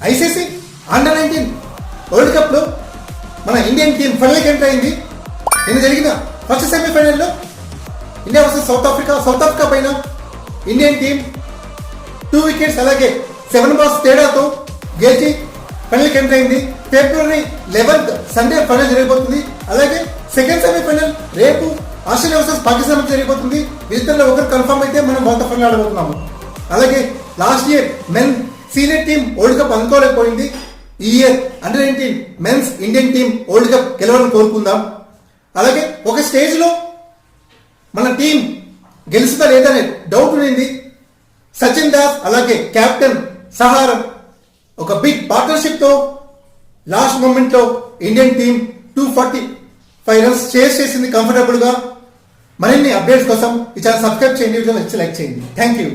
ICC under-19 world కప్లో మన Indian team ఫైనల్కి ఎంటర్ అయింది. నిన్న జరిగిన ఫస్ట్ సెమీఫైనల్లో ఇండియా వర్సెస్ సౌత్ ఆఫ్రికా పైన ఇండియన్ టీం 2 వికెట్స్ అలాగే 7 బాల్స్ తేడాతో గెలిచి ఫైనల్కి ఎంటర్ అయింది. ఫిబ్రవరి 11th సండే ఫైనల్ జరిగిపోతుంది. అలాగే సెకండ్ సెమీఫైనల్ రేపు ఆస్ట్రేలియా వర్సెస్ పాకిస్తాన్ జరిగిపోతుంది. వీళ్ళిద్దరిలో ఒకరు కన్ఫర్మ్ అయితే మనం వాళ్ళతో ఫైనల్ ఆడబోతున్నాము. అలాగే last year men senior team world cup అందుకోలేకపోయింది. ఈ year under nineteen men's Indian team world cup గెలవాలని కోరుకుందాం. అలాగే ఒక స్టేజ్లో మన టీం గెలుస్తుందా లేదనే డౌట్ ఉండింది. సచిన్ దాస్ అలాగే కెప్టెన్ సహారం ఒక బిగ్ పార్ట్నర్షిప్ తో లాస్ట్ మూమెంట్ లో ఇండియన్ టీం 245 రన్స్ చేసింది కంఫర్టబుల్ గా. మరిన్ని అప్డేట్స్ కోసం ఈ ఛానల్ సబ్స్క్రైబ్ చేయండి, వీడియో నచ్చితే లైక్ చేయండి. Thank you.